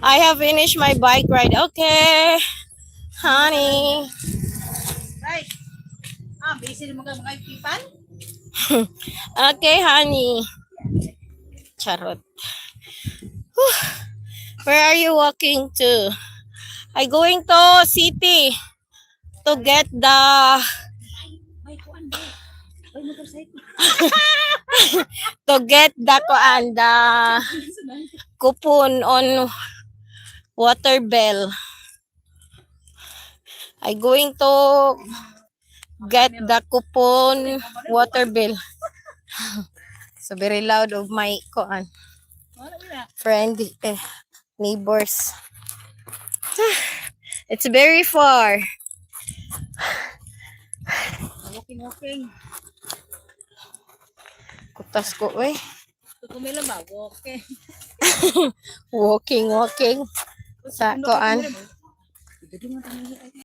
I have finished my bike ride. Okay, honey. Right. Busy naman ka mga ipipan? Okay, honey. Charot. Whew. Where are you walking to? I going to city to get the Ay, kuan ba? Ay, motorcycle. kuan the coupon on water bill. I going to get the coupon water bill. So very loud of my kuan friend neighbors. It's very far. Walking. Kutas ko eh. Tutumila ba? Walking. Walking sa kuan.